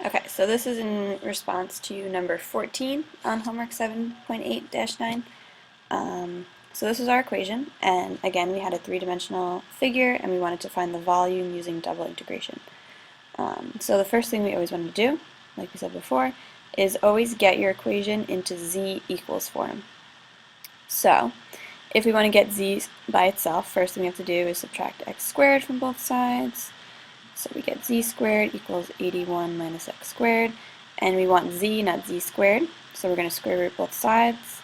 Okay, so this is in response to number 14 on homework 7.8-9. So this is our equation, and again we had a three-dimensional figure and we wanted to find the volume using double integration. So the first thing we always want to do, like we said before, is always get your equation into z equals form. So if we want to get z by itself, first thing we have to do is subtract x squared from both sides. So we get z squared equals 81 minus x squared, and we want z, not z squared, so we're going to square root both sides,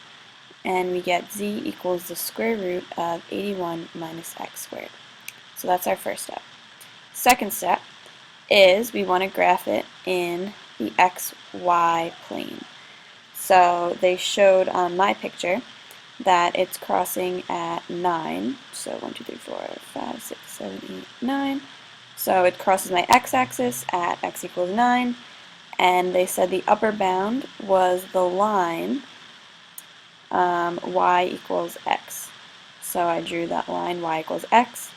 and we get z equals the square root of 81 minus x squared. So that's our first step. Second step is we want to graph it in the xy plane. So they showed on my picture that it's crossing at 9, so 1, 2, 3, 4, 5, 6, 7, 8, 9. So it crosses my x-axis at x equals 9, and they said the upper bound was the line y equals x. So I drew that line y equals x,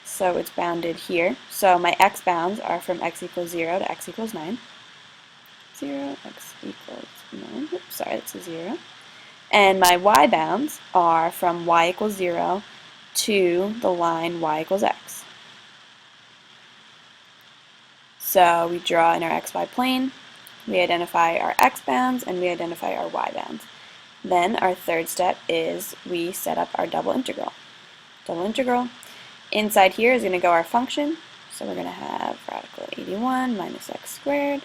so it's bounded here. So my x bounds are from x equals 0 to x equals 9. 0, x equals 9, oops, sorry, that's a 0. And my y bounds are from y equals 0 to the line y equals x. So we draw in our xy plane, we identify our x bounds, and we identify our y bounds. Then our third step is we set up our double integral. Double integral. Inside here is going to go our function, so we're going to have radical 81 minus x squared.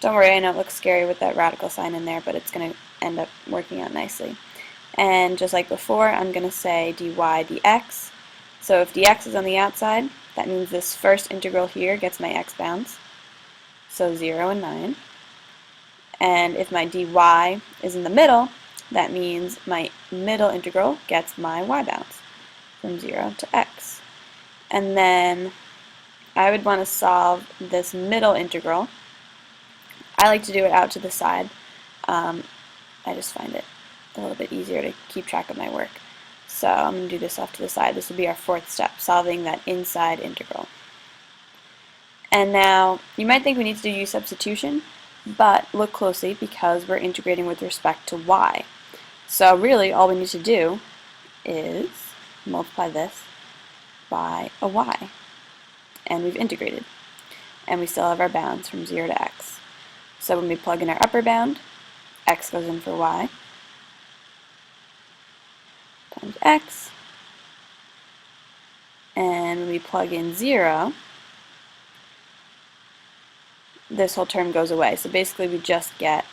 Don't worry, I know it looks scary with that radical sign in there, but it's going to end up working out nicely. And just like before, I'm going to say dy dx. So if dx is on the outside, that means this first integral here gets my x bounds, so 0 and 9. And if my dy is in the middle, that means my middle integral gets my y bounds, from 0 to x. And then I would want to solve this middle integral. I like to do it out to the side. I just find it a little bit easier to keep track of my work. So I'm going to do this off to the side. This would be our fourth step, solving that inside integral. And now, you might think we need to do u substitution, but look closely because we're integrating with respect to y. So really, all we need to do is multiply this by a y. And we've integrated. And we still have our bounds from 0 to x. So when we plug in our upper bound, x goes in for y, times x, and when we plug in 0, this whole term goes away. So basically we just get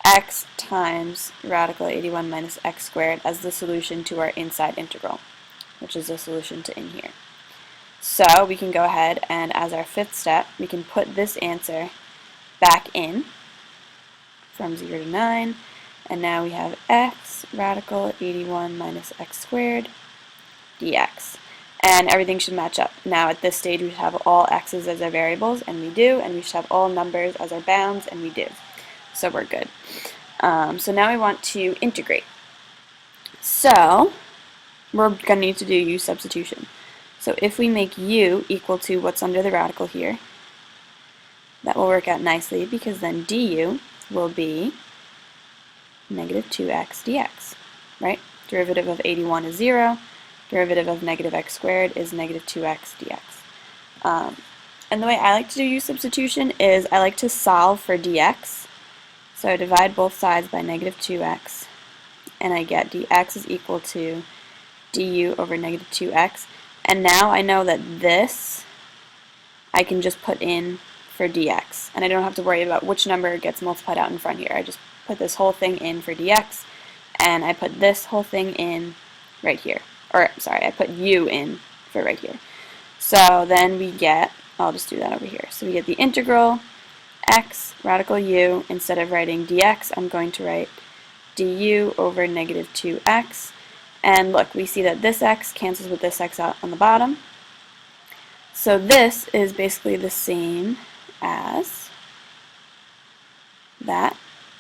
x times radical 81 minus x squared as the solution to our inside integral, which is the solution to in here. So we can go ahead and as our fifth step, we can put this answer back in from 0 to 9, and now we have x radical 81 minus x squared dx. And everything should match up. Now at this stage we should have all x's as our variables, and we do, and we should have all numbers as our bounds, and we do. So we're good. So now we want to integrate. So we're going to need to do u substitution. So if we make u equal to what's under the radical here, that will work out nicely because then du will be negative 2x dx, right? Derivative of 81 is 0. Derivative of negative x squared is negative 2x dx. And the way I like to do u substitution is I like to solve for dx. So I divide both sides by negative 2x, and I get dx is equal to du over negative 2x. And now I know that this I can just put in for dx, and I don't have to worry about which number gets multiplied out in front here. I just put this whole thing in for dx, and I put this whole thing in right here. Or, sorry, I put u in for right here. So then we get, I'll just do that over here. So we get the integral x radical u. Instead of writing dx, I'm going to write du over negative 2x. And look, we see that this x cancels with this x out on the bottom. So this is basically the same as that,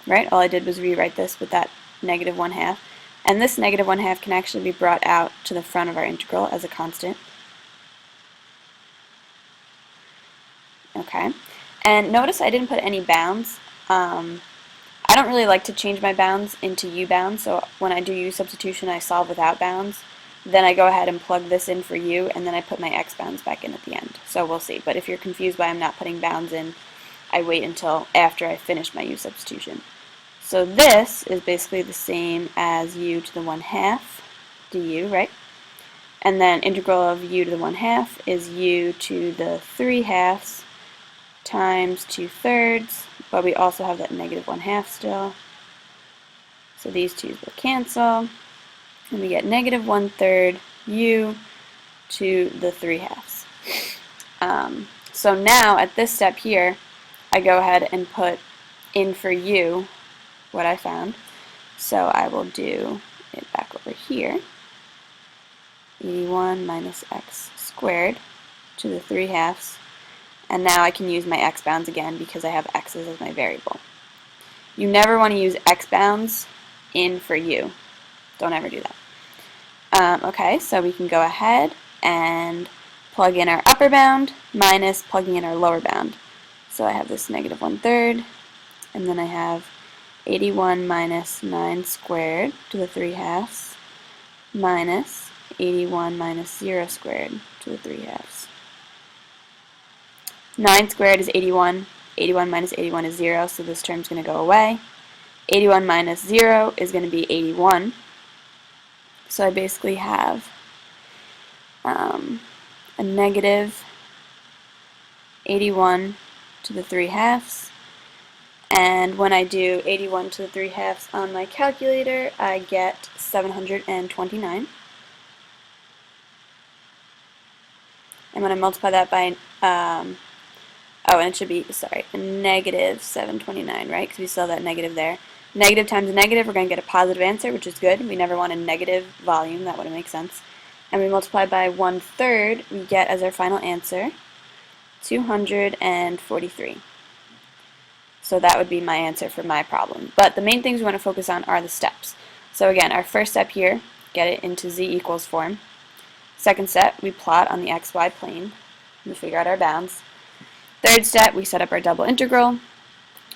right? All I did was rewrite this with that negative 1/2. And this negative 1/2 can actually be brought out to the front of our integral as a constant. Okay. And notice I didn't put any bounds. I don't really like to change my bounds into u bounds, so when I do u substitution I solve without bounds. Then I go ahead and plug this in for u, and then I put my x bounds back in at the end. So we'll see. But if you're confused why I'm not putting bounds in, I wait until after I finish my u substitution. So this is basically the same as u to the 1/2 du, right? And then integral of u to the 1/2 is u to the 3/2 times 2/3, but we also have that negative 1/2 still. So these twos will cancel, and we get negative 1/3 u to the 3/2. So now at this step here, I go ahead and put in for u what I found. So I will do it back over here. 81 minus x squared to the 3/2. And now I can use my x bounds again because I have x's as my variable. You never want to use x bounds in for u. Don't ever do that. Okay, so we can go ahead and plug in our upper bound minus plugging in our lower bound. So I have this negative 1/3, and then I have 81 minus 9 squared to the 3/2 minus 81 minus 0 squared to the 3/2. 9 squared is 81. 81 minus 81 is 0, so this term's going to go away. 81 minus 0 is going to be 81. So I basically have a negative 81 to the 3/2. And when I do 81 to the 3/2 on my calculator, I get 729. And when I multiply that by, oh, and it should be, sorry, a negative 729, right? Because we still have that negative there. Negative times a negative, we're going to get a positive answer, which is good. We never want a negative volume. That wouldn't make sense. And we multiply by 1/3, we get as our final answer 243. So that would be my answer for my problem. But the main things we want to focus on are the steps. So again, our first step here, get it into z equals form. Second step, we plot on the xy plane. We figure out our bounds. Third step, we set up our double integral.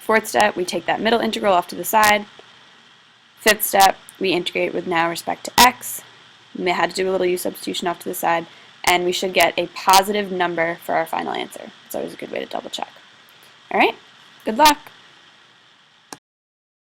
Fourth step, we take that middle integral off to the side. Fifth step, we integrate with now respect to x. We had to do a little u substitution off to the side, and we should get a positive number for our final answer. It's always a good way to double check. All right, good luck.